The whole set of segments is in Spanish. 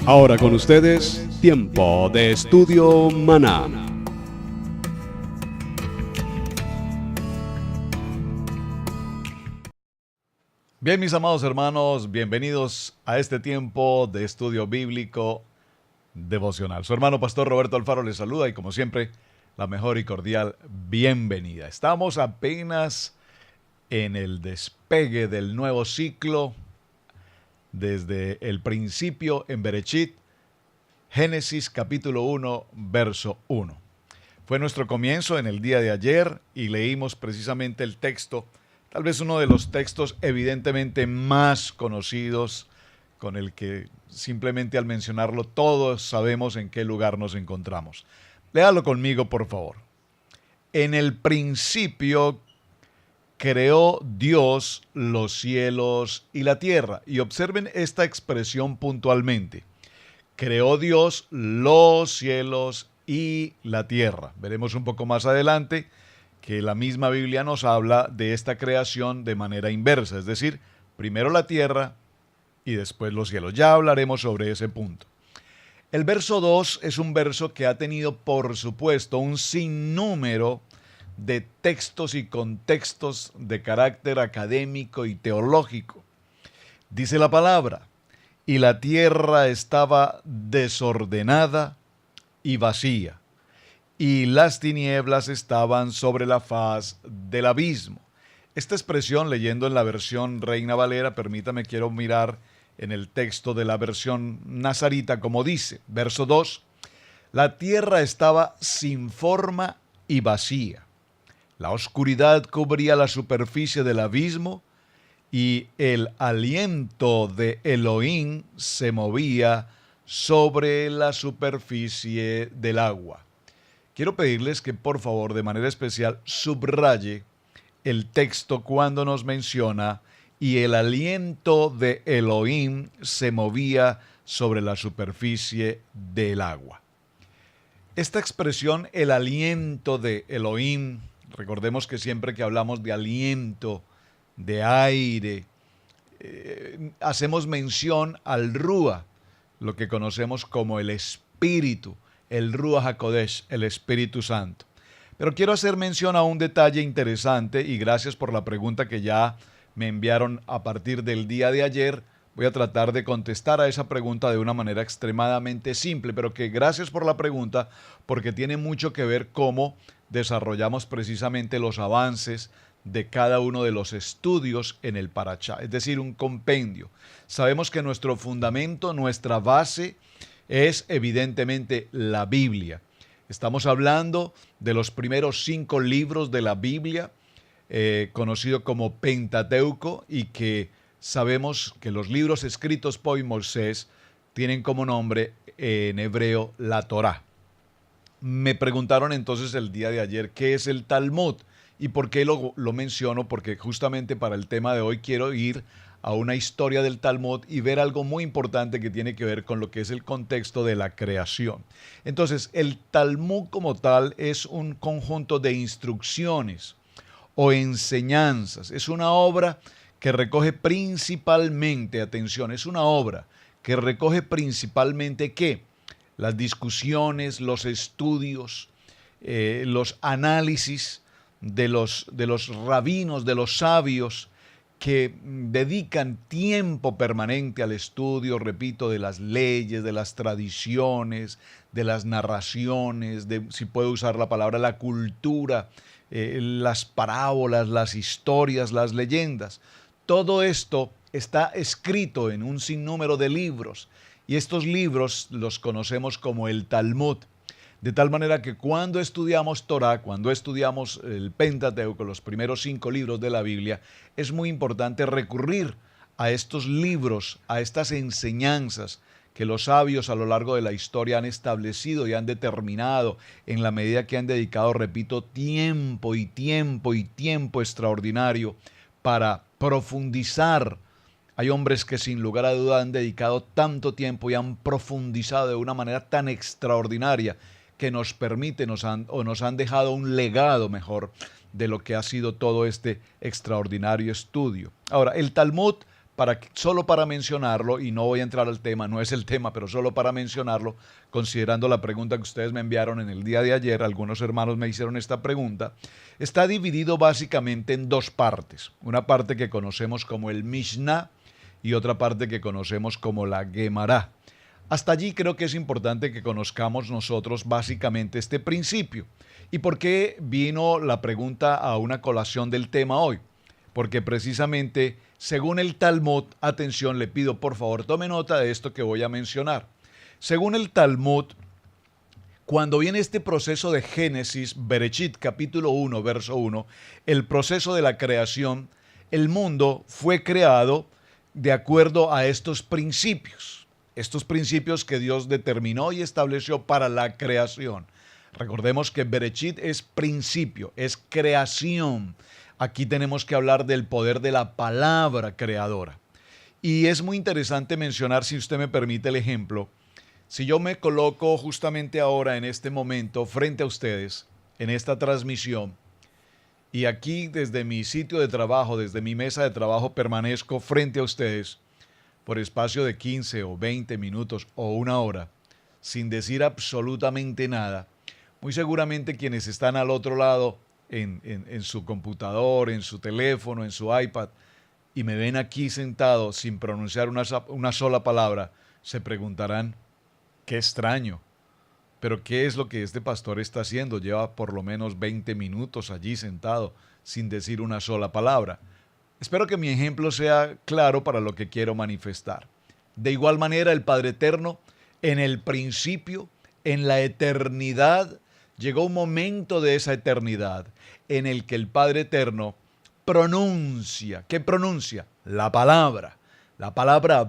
Ahora con ustedes, Tiempo de Estudio Maná. Bien, mis amados hermanos, bienvenidos a este tiempo de estudio bíblico devocional. Su hermano Pastor Roberto Alfaro les saluda y como siempre, la mejor y cordial bienvenida. Estamos apenas en el despegue del nuevo ciclo desde el principio en Bereshit, Génesis capítulo 1, verso 1. Fue nuestro comienzo en el día de ayer y leímos precisamente el texto, tal vez uno de los textos evidentemente más conocidos, con el que simplemente al mencionarlo todos sabemos en qué lugar nos encontramos. Léalo conmigo, por favor. En el principio creó Dios los cielos y la tierra. Y observen esta expresión puntualmente. Creó Dios los cielos y la tierra. Veremos un poco más adelante que la misma Biblia nos habla de esta creación de manera inversa, es decir, primero la tierra y después los cielos. Ya hablaremos sobre ese punto. El verso 2 es un verso que ha tenido, por supuesto, un sinnúmero de textos y contextos de carácter académico y teológico. Dice la palabra: y la tierra estaba desordenada y vacía, y las tinieblas estaban sobre la faz del abismo. Esta expresión, leyendo en la versión Reina Valera, permítame, quiero mirar en el texto de la versión Nazarita, como dice, verso 2, la tierra estaba sin forma y vacía. La oscuridad cubría la superficie del abismo y el aliento de Elohim se movía sobre la superficie del agua. Quiero pedirles que por favor, de manera especial, subraye el texto cuando nos menciona y el aliento de Elohim se movía sobre la superficie del agua. Esta expresión, el aliento de Elohim, recordemos que siempre que hablamos de aliento, de aire, hacemos mención al Rúa, lo que conocemos como el Espíritu, el Ruach HaKodesh, el Espíritu Santo. Pero quiero hacer mención a un detalle interesante y gracias por la pregunta que ya me enviaron a partir del día de ayer. Voy a tratar de contestar a esa pregunta de una manera extremadamente simple, pero que gracias por la pregunta porque tiene mucho que ver cómo desarrollamos precisamente los avances de cada uno de los estudios en el Parashá, es decir, un compendio. Sabemos que nuestro fundamento, nuestra base es evidentemente la Biblia. Estamos hablando de los primeros 5 libros de la Biblia, conocido como Pentateuco, y que sabemos que los libros escritos por Moisés tienen como nombre en hebreo la Torá. Me preguntaron entonces el día de ayer qué es el Talmud y por qué lo menciono, porque justamente para el tema de hoy quiero ir a una historia del Talmud y ver algo muy importante que tiene que ver con lo que es el contexto de la creación. Entonces, el Talmud como tal es un conjunto de instrucciones o enseñanzas. Es una obra que recoge principalmente, atención, es una obra que recoge principalmente ¿qué? Las discusiones, los estudios, los análisis de los rabinos, de los sabios, que dedican tiempo permanente al estudio, repito, de las leyes, de las tradiciones, de las narraciones, de, si puedo usar la palabra, la cultura, las parábolas, las historias, las leyendas. Todo esto está escrito en un sinnúmero de libros y estos libros los conocemos como el Talmud. De tal manera que cuando estudiamos Torá, cuando estudiamos el Pentateuco, los primeros 5 libros de la Biblia, es muy importante recurrir a estos libros, a estas enseñanzas que los sabios a lo largo de la historia han establecido y han determinado en la medida que han dedicado, repito, tiempo y tiempo y tiempo extraordinario para profundizar. Hay hombres que sin lugar a duda han dedicado tanto tiempo y han profundizado de una manera tan extraordinaria que nos permite, nos han dejado un legado mejor de lo que ha sido todo este extraordinario estudio. Ahora, el Talmud solo para mencionarlo, y no voy a entrar al tema, no es el tema, pero solo para mencionarlo, considerando la pregunta que ustedes me enviaron en el día de ayer, algunos hermanos me hicieron esta pregunta, está dividido básicamente en dos partes. Una parte que conocemos como el Mishnah y otra parte que conocemos como la Gemara. Hasta allí creo que es importante que conozcamos nosotros básicamente este principio. ¿Y por qué vino la pregunta a una colación del tema hoy? Porque precisamente, según el Talmud, atención, le pido por favor tome nota de esto que voy a mencionar. Según el Talmud, cuando viene este proceso de Génesis, Bereshit, capítulo 1, verso 1, el proceso de la creación, el mundo fue creado de acuerdo a estos principios que Dios determinó y estableció para la creación. Recordemos que Bereshit es principio, es creación. Aquí tenemos que hablar del poder de la palabra creadora. Y es muy interesante mencionar, si usted me permite el ejemplo, si yo me coloco justamente ahora en este momento frente a ustedes, en esta transmisión, y aquí desde mi sitio de trabajo, desde mi mesa de trabajo, permanezco frente a ustedes por espacio de 15 o 20 minutos o una hora, sin decir absolutamente nada, muy seguramente quienes están al otro lado, en su computador, en su teléfono, en su iPad, y me ven aquí sentado sin pronunciar una sola palabra, se preguntarán, qué extraño, pero ¿qué es lo que este pastor está haciendo? Lleva por lo menos 20 minutos allí sentado sin decir una sola palabra. Espero que mi ejemplo sea claro para lo que quiero manifestar. De igual manera, el Padre Eterno, en el principio, en la eternidad, llegó un momento de esa eternidad en el que el Padre Eterno pronuncia. ¿Qué pronuncia? La palabra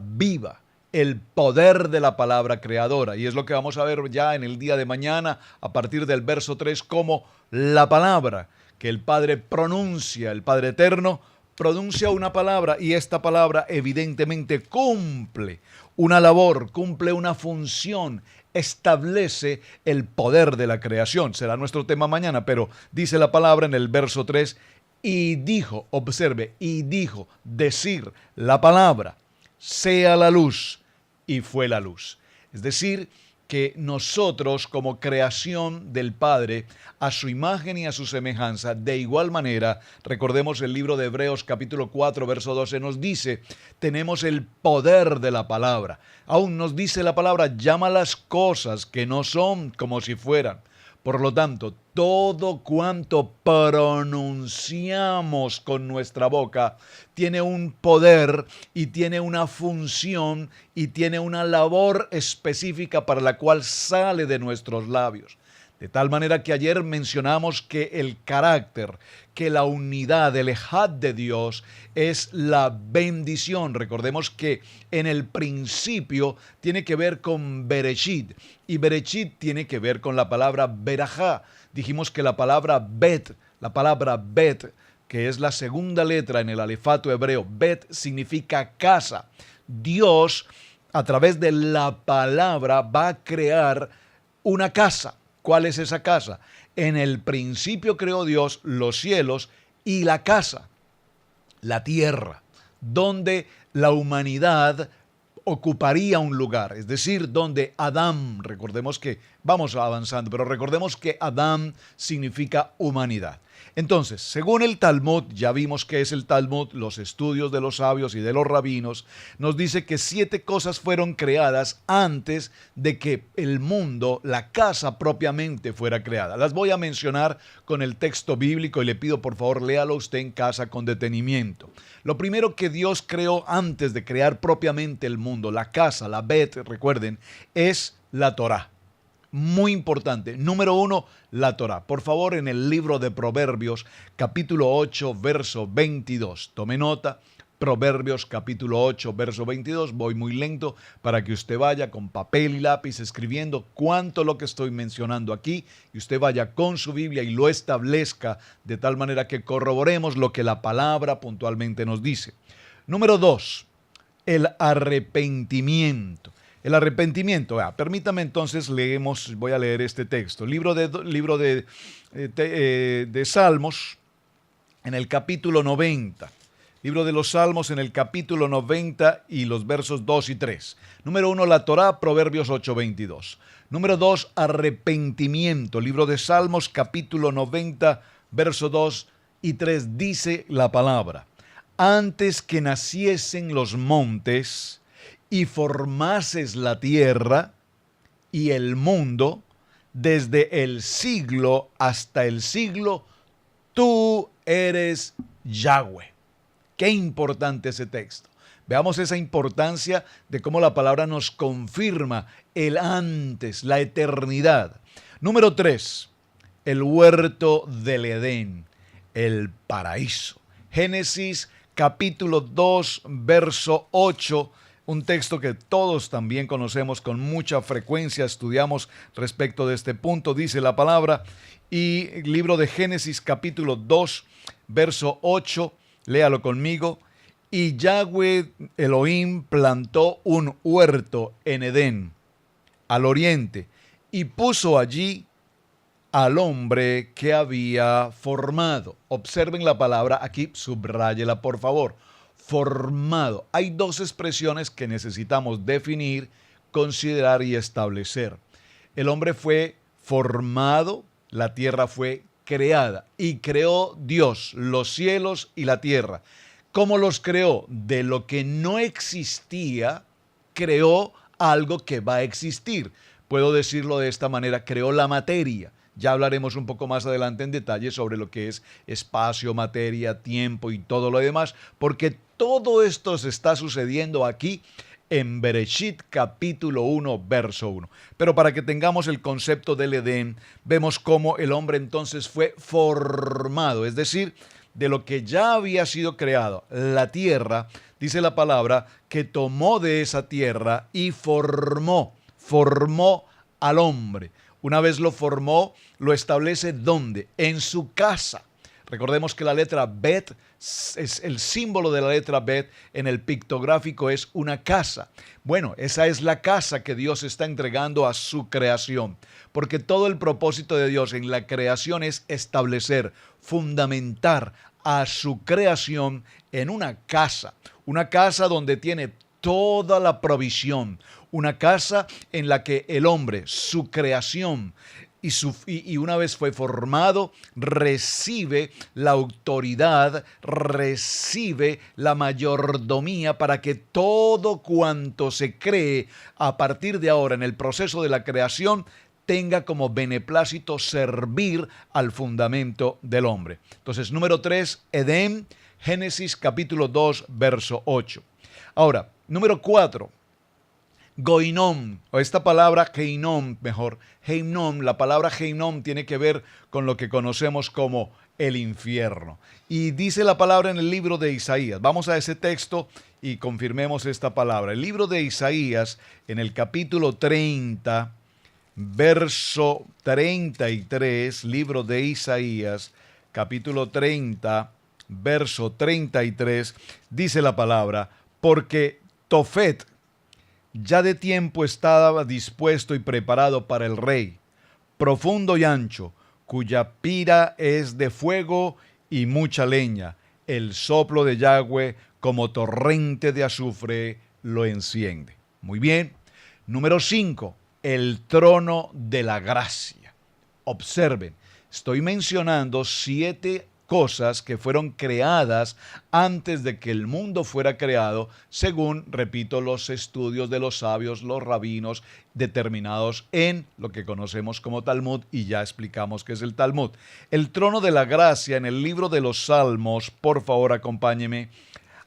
viva, el poder de la palabra creadora. Y es lo que vamos a ver ya en el día de mañana, a partir del verso 3, como la palabra que el Padre pronuncia, el Padre Eterno pronuncia una palabra, y esta palabra evidentemente cumple una labor, cumple una función, establece el poder de la creación. Será nuestro tema mañana, pero dice la palabra en el verso 3, y dijo, observe, y dijo, decir la palabra, sea la luz, y fue la luz. Es decir, que nosotros como creación del Padre, a su imagen y a su semejanza, de igual manera, recordemos el libro de Hebreos capítulo 4, verso 12, nos dice, tenemos el poder de la palabra. Aún nos dice la palabra, llama las cosas que no son como si fueran. Por lo tanto, todo cuanto pronunciamos con nuestra boca tiene un poder y tiene una función y tiene una labor específica para la cual sale de nuestros labios. De tal manera que ayer mencionamos que el carácter, que la unidad, el ejad de Dios es la bendición. Recordemos que en el principio tiene que ver con Bereshit, y Bereshit tiene que ver con la palabra Berajá. Dijimos que la palabra Bet, que es la segunda letra en el alefato hebreo, Bet significa casa. Dios, a través de la palabra, va a crear una casa. ¿Cuál es esa casa? En el principio creó Dios los cielos y la casa, la tierra, donde la humanidad ocuparía un lugar, es decir, donde Adán, recordemos que vamos avanzando, pero recordemos que Adán significa humanidad. Entonces, según el Talmud, ya vimos qué es el Talmud, los estudios de los sabios y de los rabinos, nos dice que 7 cosas fueron creadas antes de que el mundo, la casa propiamente, fuera creada. Las voy a mencionar con el texto bíblico y le pido por favor léalo usted en casa con detenimiento. Lo primero que Dios creó antes de crear propiamente el mundo, la casa, la Bet, recuerden, es la Torá. Muy importante. Número 1, la Torá. Por favor, en el libro de Proverbios, capítulo 8, verso 22. Tome nota. Proverbios, capítulo 8, verso 22. Voy muy lento para que usted vaya con papel y lápiz escribiendo cuánto lo que estoy mencionando aquí, y usted vaya con su Biblia y lo establezca de tal manera que corroboremos lo que la palabra puntualmente nos dice. Número 2, el arrepentimiento. El arrepentimiento, permítame entonces voy a leer este texto. Libro de Salmos, en el capítulo 90. Libro de los Salmos en el capítulo 90 y los versos 2 y 3. Número 1, la Torá, Proverbios 8:22. Número 2, arrepentimiento. Libro de Salmos, capítulo 90, verso 2 y 3. Dice la palabra: antes que naciesen los montes y formases la tierra y el mundo, desde el siglo hasta el siglo, tú eres Yahweh. Qué importante ese texto. Veamos esa importancia de cómo la palabra nos confirma el antes, la eternidad. Número 3, el huerto del Edén, el paraíso. Génesis capítulo 2, verso 8, un texto que todos también conocemos, con mucha frecuencia estudiamos respecto de este punto, dice la palabra. Y libro de Génesis capítulo 2, verso 8, léalo conmigo. Y Yahweh Elohim plantó un huerto en Edén, al oriente, y puso allí al hombre que había formado. Observen la palabra aquí, subráyela por favor. Formado. Hay dos expresiones que necesitamos definir, considerar y establecer. El hombre fue formado, la tierra fue creada y creó Dios los cielos y la tierra. ¿Cómo los creó? De lo que no existía, creó algo que va a existir. Puedo decirlo de esta manera: creó la materia. Ya hablaremos un poco más adelante en detalle sobre lo que es espacio, materia, tiempo y todo lo demás, porque todo esto se está sucediendo aquí en Bereshit capítulo 1, verso 1. Pero para que tengamos el concepto del Edén, vemos cómo el hombre entonces fue formado, es decir, de lo que ya había sido creado, la tierra, dice la palabra, que tomó de esa tierra y formó al hombre. Una vez lo formó, lo establece ¿dónde? En su casa. Recordemos que la letra Bet es el símbolo de la letra Bet en el pictográfico, es una casa. Bueno, esa es la casa que Dios está entregando a su creación, porque todo el propósito de Dios en la creación es establecer, fundamentar a su creación en una casa donde tiene toda la provisión, una casa en la que el hombre, su creación, y una vez fue formado, recibe la autoridad, recibe la mayordomía para que todo cuanto se cree a partir de ahora en el proceso de la creación tenga como beneplácito servir al fundamento del hombre. Entonces, número 3, Edén, Génesis capítulo 2, verso 8. Ahora, número 4, Goinom, o esta palabra Heinom, Heinom, la palabra Heinom tiene que ver con lo que conocemos como el infierno. Y dice la palabra en el libro de Isaías. Vamos a ese texto y confirmemos esta palabra. El libro de Isaías, en el capítulo 30, verso 33, libro de Isaías, capítulo 30, verso 33, dice la palabra: porque Tofet ya de tiempo estaba dispuesto y preparado para el rey, profundo y ancho, cuya pira es de fuego y mucha leña. El soplo de Yahweh como torrente de azufre lo enciende. Muy bien. Número 5, el trono de la gracia. Observen, estoy mencionando 7 cosas que fueron creadas antes de que el mundo fuera creado, según, repito, los estudios de los sabios, los rabinos, determinados en lo que conocemos como Talmud, y ya explicamos qué es el Talmud. El trono de la gracia en el libro de los Salmos, por favor acompáñeme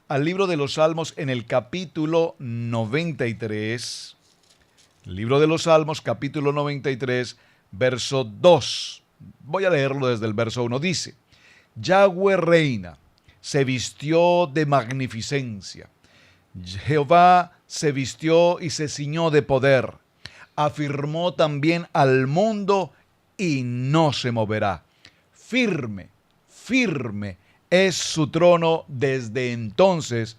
al libro de los Salmos en el capítulo 93, libro de los Salmos, capítulo 93, verso 2. Voy a leerlo desde el verso 1. Dice: Yahweh reina, se vistió de magnificencia. Jehová se vistió y se ciñó de poder. Afirmó también al mundo y no se moverá. Firme, firme es su trono desde entonces.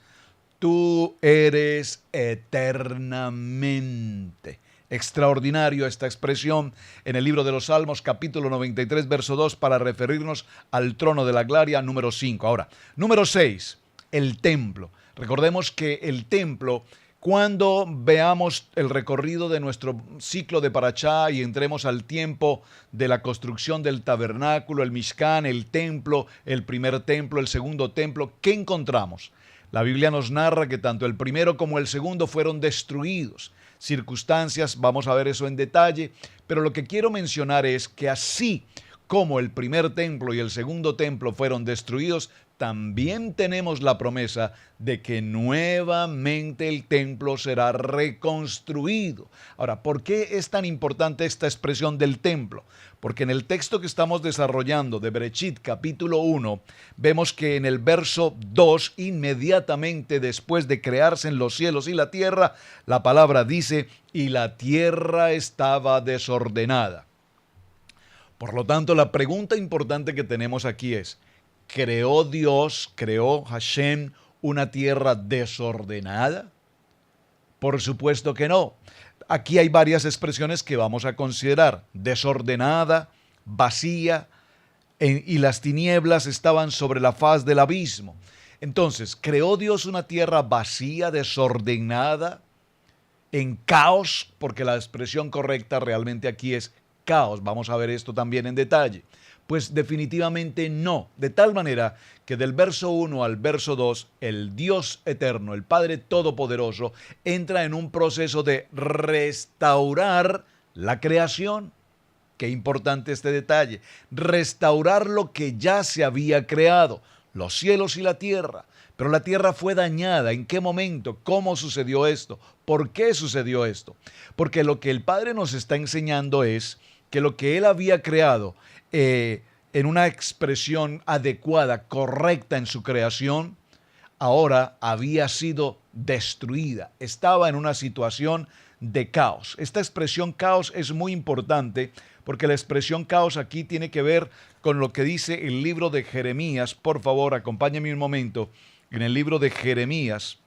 Tú eres eternamente. Extraordinario esta expresión en el libro de los Salmos, capítulo 93, verso 2, para referirnos al trono de la gloria, número 5. Ahora, número 6, el templo. Recordemos que el templo, cuando veamos el recorrido de nuestro ciclo de Parashá y entremos al tiempo de la construcción del tabernáculo, el Mishkan, el templo, el primer templo, el segundo templo, ¿qué encontramos? La Biblia nos narra que tanto el primero como el segundo fueron destruidos. Circunstancias, vamos a ver eso en detalle, pero lo que quiero mencionar es que así como el primer templo y el segundo templo fueron destruidos, también tenemos la promesa de que nuevamente el templo será reconstruido. Ahora, ¿por qué es tan importante esta expresión del templo? Porque en el texto que estamos desarrollando de Bereshit capítulo 1, vemos que en el verso 2, inmediatamente después de crearse en los cielos y la tierra, la palabra dice, y la tierra estaba desordenada. Por lo tanto, la pregunta importante que tenemos aquí es, ¿creó Dios, creó Hashem una tierra desordenada? Por supuesto que no. Aquí hay varias expresiones que vamos a considerar. Desordenada, vacía, y las tinieblas estaban sobre la faz del abismo. Entonces, ¿creó Dios una tierra vacía, desordenada, en caos? Porque la expresión correcta realmente aquí es caos. Vamos a ver esto también en detalle. Pues definitivamente no. De tal manera que del verso 1 al verso 2, el Dios eterno, el Padre Todopoderoso, entra en un proceso de restaurar la creación. Qué importante este detalle. Restaurar lo que ya se había creado, los cielos y la tierra. Pero la tierra fue dañada. ¿En qué momento? ¿Cómo sucedió esto? ¿Por qué sucedió esto? Porque lo que el Padre nos está enseñando es que lo que Él había creado en una expresión adecuada, correcta en su creación, ahora había sido destruida. Estaba en una situación de caos. Esta expresión caos es muy importante porque la expresión caos aquí tiene que ver con lo que dice el libro de Jeremías. Por favor, acompáñenme un momento. En el libro de Jeremías,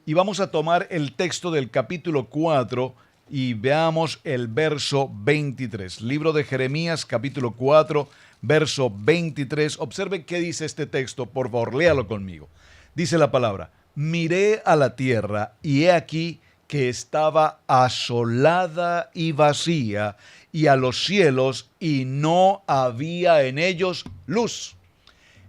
y vamos a tomar el texto del capítulo 4 y veamos el verso 23. Libro de Jeremías, capítulo 4, verso 23. Observe qué dice este texto, por favor, léalo conmigo. Dice la palabra, miré a la tierra y he aquí que estaba asolada y vacía, y a los cielos y no había en ellos luz.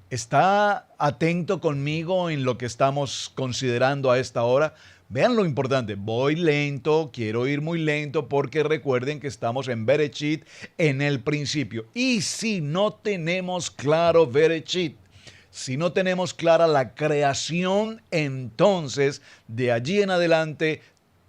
¿Está atento conmigo en lo que estamos considerando a esta hora? Vean lo importante, voy lento, quiero ir muy lento porque recuerden que estamos en Bereshit, en el principio. Y si no tenemos claro Bereshit, si no tenemos clara la creación, entonces de allí en adelante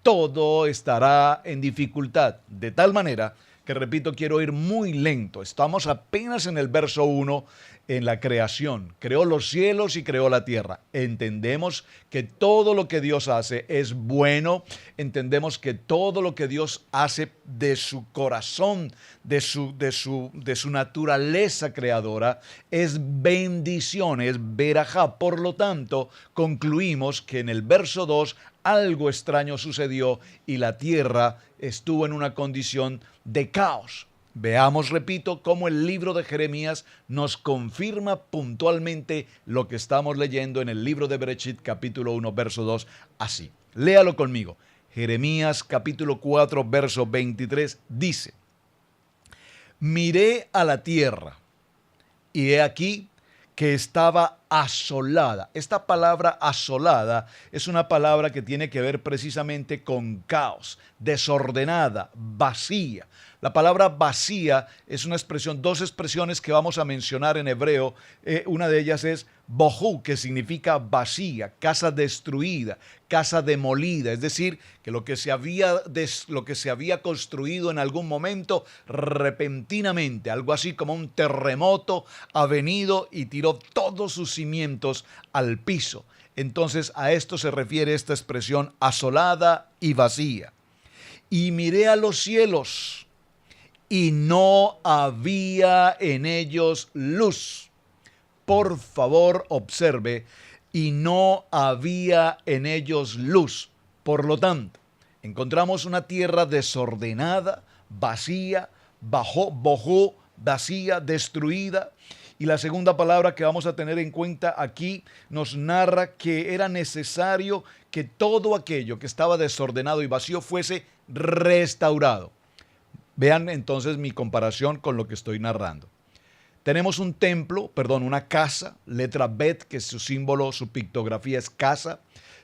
todo estará en dificultad. De tal manera que, repito, quiero ir muy lento. Estamos apenas en el verso 1, en la creación. Creó los cielos y creó la tierra. Entendemos que todo lo que Dios hace es bueno. Entendemos que todo lo que Dios hace de su corazón, de su naturaleza creadora, es bendición, es verajá. Por lo tanto, concluimos que en el verso 2 algo extraño sucedió y la tierra estuvo en una condición de caos. Veamos, repito, cómo el libro de Jeremías nos confirma puntualmente lo que estamos leyendo en el libro de Bereshit, capítulo 1, verso 2, así. Léalo conmigo. Jeremías, capítulo 4, verso 23, dice, miré a la tierra y he aquí que estaba asolada. Esta palabra asolada es una palabra que tiene que ver precisamente con caos, desordenada, vacía. La palabra vacía es una expresión, dos expresiones que vamos a mencionar en hebreo. Una de ellas es bohu, que significa vacía, casa destruida, casa demolida. Es decir, que lo que se había construido en algún momento repentinamente, algo así como un terremoto, ha venido y tiró todos sus cimientos al piso. Entonces a esto se refiere esta expresión asolada y vacía. Y miré a los cielos y no había en ellos luz. Por favor, observe, y no había en ellos luz. Por lo tanto, encontramos una tierra desordenada, vacía, bohu, vacía, destruida, Y la segunda palabra que vamos a tener en cuenta aquí nos narra que era necesario que todo aquello que estaba desordenado y vacío fuese restaurado. Vean entonces mi comparación con lo que estoy narrando. Tenemos un templo, una casa, letra Bet, que su símbolo, su pictografía es casa.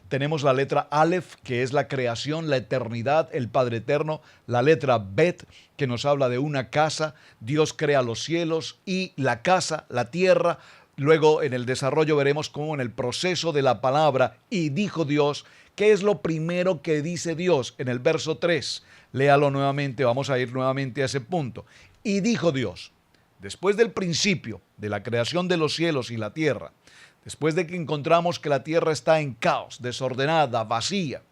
Tenemos la letra Aleph, que es la creación, la eternidad, el Padre Eterno. La letra Bet, que nos habla de una casa. Dios crea los cielos y la casa, la tierra. Luego en el desarrollo veremos cómo en el proceso de la palabra, y dijo Dios, ¿qué es lo primero que dice Dios? En el verso 3, léalo nuevamente, vamos a ir nuevamente a ese punto. Y dijo Dios, después del principio de la creación de los cielos y la tierra, después de que encontramos que la tierra está en caos, desordenada, vacía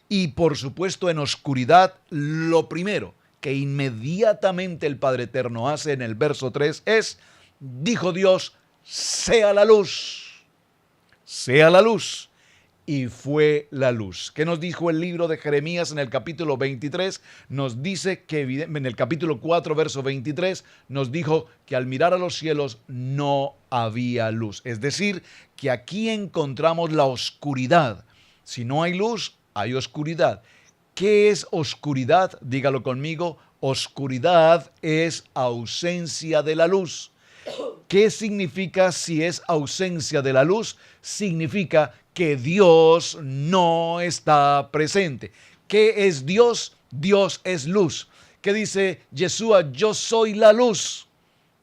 y por supuesto en oscuridad, lo primero que inmediatamente el Padre Eterno hace en el verso 3 es, dijo Dios, sea la luz, sea la luz. Y fue la luz. ¿Qué nos dijo el libro de Jeremías en el capítulo 23? Nos dice que en el capítulo 4, verso 23, nos dijo que al mirar a los cielos no había luz. Es decir, que aquí encontramos la oscuridad. Si no hay luz, hay oscuridad. ¿Qué es oscuridad? Dígalo conmigo. Oscuridad es ausencia de la luz. ¿Qué significa si es ausencia de la luz? Significa que Dios no está presente. ¿Qué es Dios? Dios es luz. ¿Qué dice Yeshua? Yo soy la luz.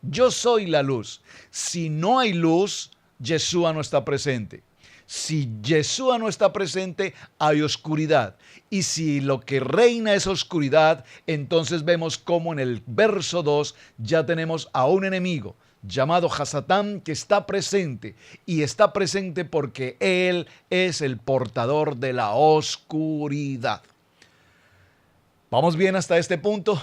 Yo soy la luz. Si no hay luz, Yeshua no está presente. Si Yeshua no está presente, hay oscuridad. Y si lo que reina es oscuridad, entonces vemos cómo en el verso 2 ya tenemos a un enemigo llamado Hasatán, que está presente, y está presente porque él es el portador de la oscuridad. ¿Vamos bien hasta este punto?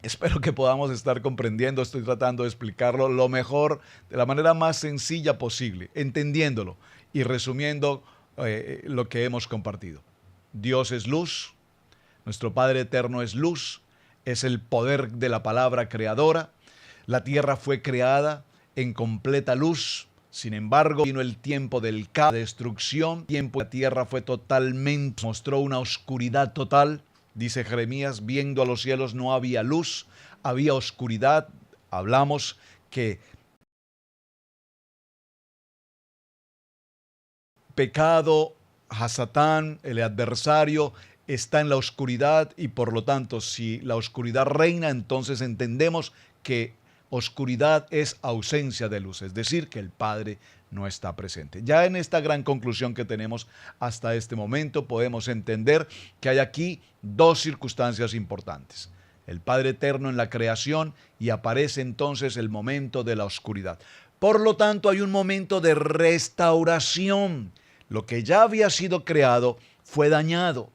Espero que podamos estar comprendiendo. Estoy tratando de explicarlo lo mejor, de la manera más sencilla posible, entendiéndolo y resumiendo lo que hemos compartido. Dios es luz, nuestro Padre Eterno es luz, es el poder de la palabra creadora. La tierra fue creada en completa luz. Sin embargo, vino el tiempo del caos, de destrucción. El tiempo la tierra fue totalmente, mostró una oscuridad total. Dice Jeremías, viendo a los cielos no había luz, había oscuridad. Hablamos que pecado, Hasatán, el adversario, está en la oscuridad y por lo tanto, si la oscuridad reina, entonces entendemos que oscuridad es ausencia de luz, es decir, que el Padre no está presente. Ya en esta gran conclusión que tenemos hasta este momento, podemos entender que hay aquí dos circunstancias importantes. El Padre Eterno en la creación y aparece entonces el momento de la oscuridad. Por lo tanto, hay un momento de restauración. Lo que ya había sido creado fue dañado,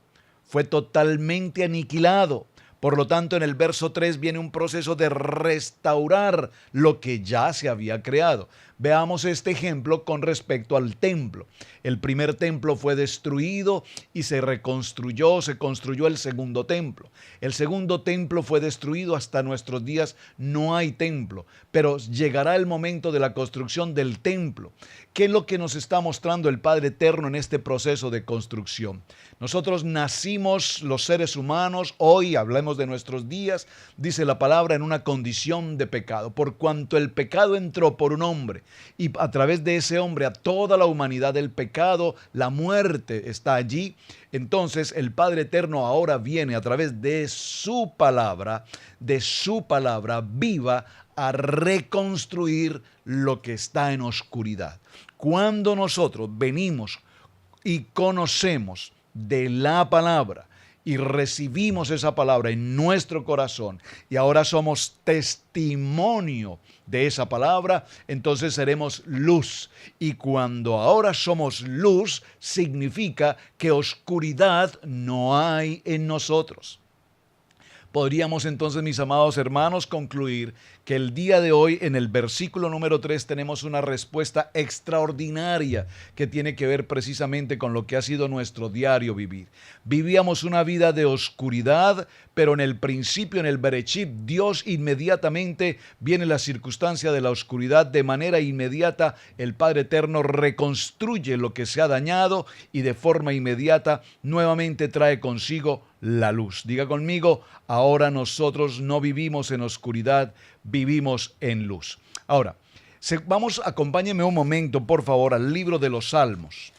fue totalmente aniquilado. Por lo tanto, en el verso 3 viene un proceso de restaurar lo que ya se había creado. Veamos este ejemplo con respecto al templo. El primer templo fue destruido y se construyó el segundo templo. El segundo templo fue destruido, hasta nuestros días no hay templo, pero llegará el momento de la construcción del templo. ¿Qué es lo que nos está mostrando el Padre Eterno en este proceso de construcción? Nosotros nacimos, los seres humanos, hoy hablemos de nuestros días, dice la palabra, en una condición de pecado. Por cuanto el pecado entró por un hombre y a través de ese hombre a toda la humanidad el pecado, la muerte está allí. Entonces el Padre Eterno ahora viene a través de su palabra viva, a reconstruir lo que está en oscuridad. Cuando nosotros venimos y conocemos de la palabra y recibimos esa palabra en nuestro corazón y ahora somos testimonio de esa palabra, entonces seremos luz. Y cuando ahora somos luz, significa que oscuridad no hay en nosotros. Podríamos entonces, mis amados hermanos, concluir que el día de hoy, en el versículo número 3, tenemos una respuesta extraordinaria que tiene que ver precisamente con lo que ha sido nuestro diario vivir. Vivíamos una vida de oscuridad, pero en el principio, en el Bereshit, Dios inmediatamente viene la circunstancia de la oscuridad, de manera inmediata el Padre Eterno reconstruye lo que se ha dañado y de forma inmediata nuevamente trae consigo la luz. Diga conmigo, ahora nosotros no vivimos en oscuridad, vivimos en luz. Ahora, acompáñenme un momento, por favor, al libro de los Salmos.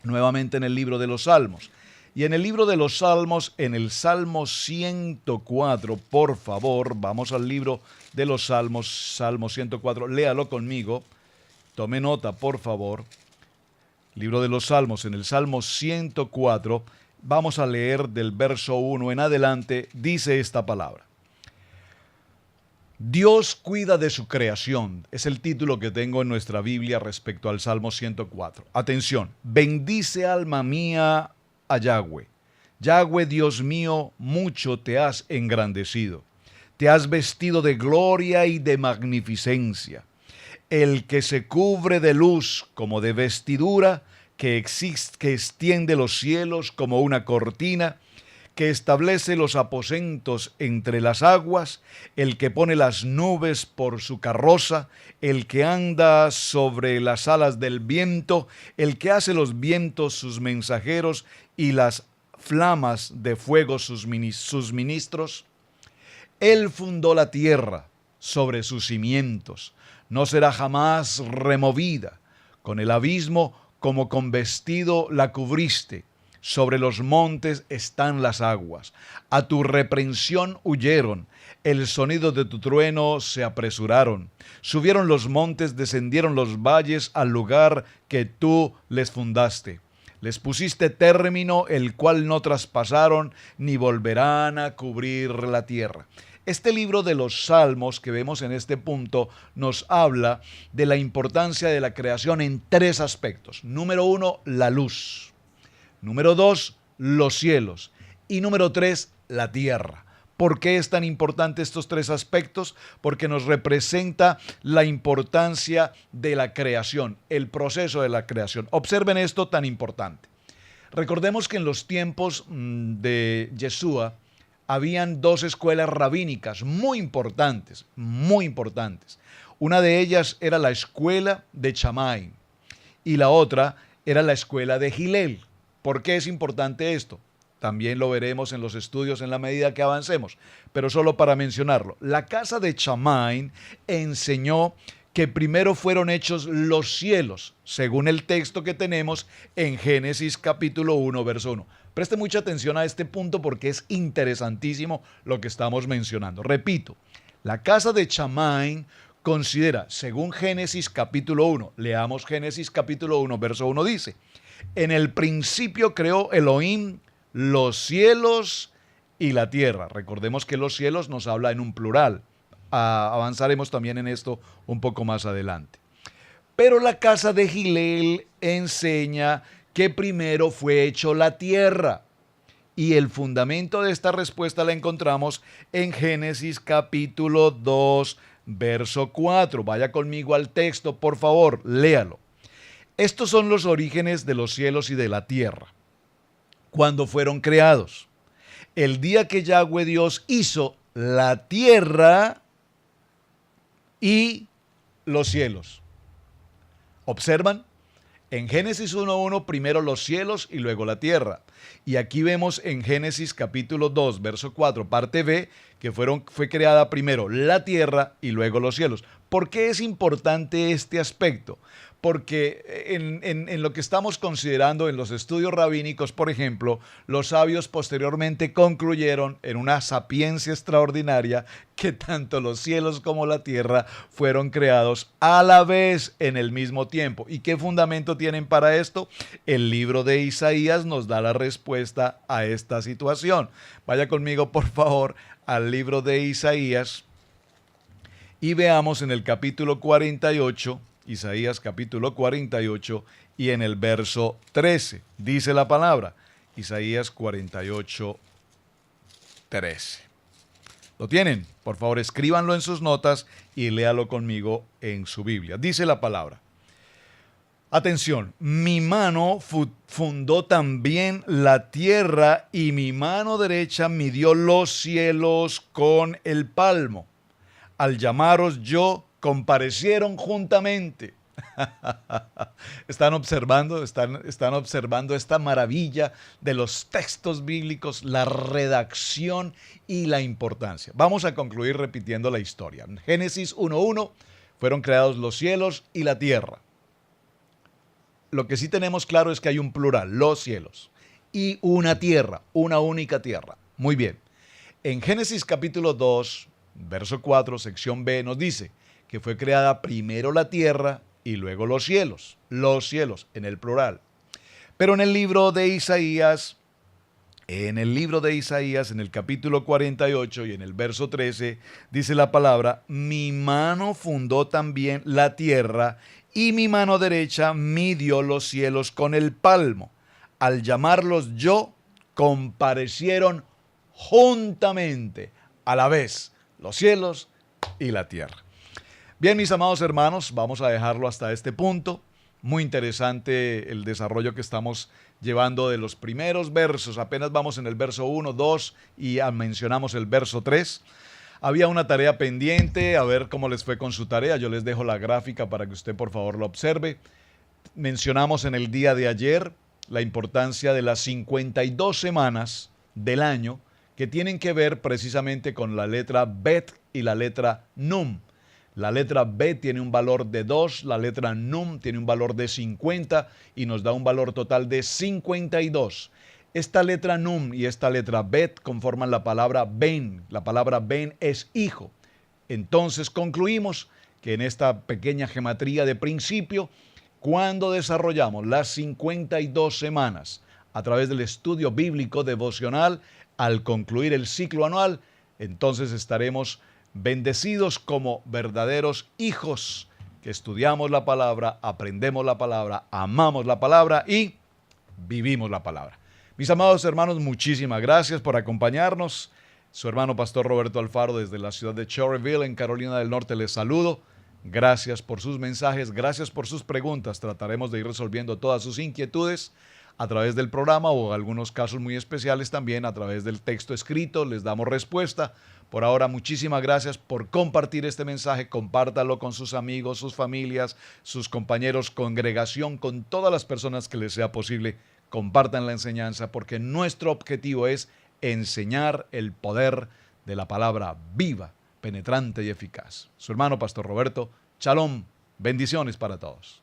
Nuevamente en el libro de los Salmos. Y en el libro de los Salmos, en el Salmo 104, por favor, vamos al libro de los Salmos, Salmo 104, léalo conmigo, tome nota, por favor. Libro de los Salmos, en el Salmo 104, vamos a leer del verso 1 en adelante, dice esta palabra. Dios cuida de su creación, es el título que tengo en nuestra Biblia respecto al Salmo 104. Atención, bendice alma mía a Yahweh. Yahweh, Dios mío, mucho te has engrandecido. Te has vestido de gloria y de magnificencia. El que se cubre de luz como de vestidura, que extiende los cielos como una cortina, que establece los aposentos entre las aguas, el que pone las nubes por su carroza, el que anda sobre las alas del viento, el que hace los vientos sus mensajeros y las flamas de fuego sus ministros. Él fundó la tierra sobre sus cimientos, no será jamás removida. Con el abismo como con vestido la cubriste. Sobre los montes están las aguas. A tu reprensión huyeron. El sonido de tu trueno se apresuraron. Subieron los montes, descendieron los valles al lugar que tú les fundaste. Les pusiste término, el cual no traspasaron, ni volverán a cubrir la tierra. Este libro de los Salmos que vemos en este punto nos habla de la importancia de la creación en tres aspectos. Número 1, la luz. Número 2, los cielos. Y número 3, la tierra. ¿Por qué es tan importante estos tres aspectos? Porque nos representa la importancia de la creación, el proceso de la creación. Observen esto tan importante. Recordemos que en los tiempos de Yeshua habían dos escuelas rabínicas muy importantes, muy importantes. Una de ellas era la escuela de Shammai y la otra era la escuela de Hillel. ¿Por qué es importante esto? También lo veremos en los estudios en la medida que avancemos, pero solo para mencionarlo. La casa de Shammai enseñó que primero fueron hechos los cielos, según el texto que tenemos en Génesis capítulo 1, verso 1. Preste mucha atención a este punto porque es interesantísimo lo que estamos mencionando. Repito, la casa de Shammai considera, según Génesis capítulo 1, leamos Génesis capítulo 1, verso 1 dice: en el principio creó Elohim los cielos y la tierra. Recordemos que los cielos nos habla en un plural. Avanzaremos también en esto un poco más adelante. Pero la casa de Hillel enseña que primero fue hecho la tierra. Y el fundamento de esta respuesta la encontramos en Génesis capítulo 2, verso 4. Vaya conmigo al texto, por favor, léalo. Estos son los orígenes de los cielos y de la tierra, cuando fueron creados. El día que Yahweh Dios hizo la tierra y los cielos. ¿Observan? En Génesis 1.1 primero los cielos y luego la tierra. Y aquí vemos en Génesis capítulo 2, verso 4, parte B, que fue creada primero la tierra y luego los cielos. ¿Por qué es importante este aspecto? Porque en lo que estamos considerando en los estudios rabínicos, por ejemplo, los sabios posteriormente concluyeron en una sapiencia extraordinaria que tanto los cielos como la tierra fueron creados a la vez en el mismo tiempo. ¿Y qué fundamento tienen para esto? El libro de Isaías nos da la respuesta a esta situación. Vaya conmigo, por favor, al libro de Isaías y veamos en el capítulo 48, Isaías capítulo 48 y en el verso 13, dice la palabra, Isaías 48, 13. ¿Lo tienen? Por favor, escríbanlo en sus notas y léalo conmigo en su Biblia. Dice la palabra. Atención, mi mano fundó también la tierra y mi mano derecha midió los cielos con el palmo. Al llamaros yo, comparecieron juntamente. ¿Están observando? ¿Están observando esta maravilla de los textos bíblicos, la redacción y la importancia? Vamos a concluir repitiendo la historia. En Génesis 1:1 fueron creados los cielos y la tierra. Lo que sí tenemos claro es que hay un plural, los cielos, y una tierra, una única tierra. Muy bien. En Génesis capítulo 2, verso 4, sección B, nos dice que fue creada primero la tierra y luego los cielos, en el plural. Pero en el libro de Isaías, en el capítulo 48 y en el verso 13, dice la palabra, mi mano fundó también la tierra y mi mano derecha midió los cielos con el palmo. Al llamarlos yo, comparecieron juntamente, a la vez, los cielos y la tierra. Bien, mis amados hermanos, vamos a dejarlo hasta este punto. Muy interesante el desarrollo que estamos llevando de los primeros versos. Apenas vamos en el verso 1, 2 y mencionamos el verso 3. Había una tarea pendiente, a ver cómo les fue con su tarea. Yo les dejo la gráfica para que usted por favor lo observe. Mencionamos en el día de ayer la importancia de las 52 semanas del año que tienen que ver precisamente con la letra Bet y la letra Num. La letra Bet tiene un valor de 2, la letra Num tiene un valor de 50 y nos da un valor total de 52. Esta letra Num y esta letra Bet conforman la palabra Ben. La palabra Ben es hijo. Entonces concluimos que en esta pequeña gematría de principio, cuando desarrollamos las 52 semanas a través del estudio bíblico devocional, al concluir el ciclo anual, entonces estaremos bendecidos como verdaderos hijos que estudiamos la palabra, aprendemos la palabra, amamos la palabra y vivimos la palabra. Mis amados hermanos, muchísimas gracias por acompañarnos. Su hermano Pastor Roberto Alfaro desde la ciudad de Cherryville, en Carolina del Norte, les saludo. Gracias por sus mensajes, gracias por sus preguntas. Trataremos de ir resolviendo todas sus inquietudes a través del programa o algunos casos muy especiales también a través del texto escrito. Les damos respuesta. Por ahora, muchísimas gracias por compartir este mensaje. Compártalo con sus amigos, sus familias, sus compañeros, congregación, con todas las personas que les sea posible. Compartan la enseñanza porque nuestro objetivo es enseñar el poder de la palabra viva, penetrante y eficaz. Su hermano Pastor Roberto, Shalom, bendiciones para todos.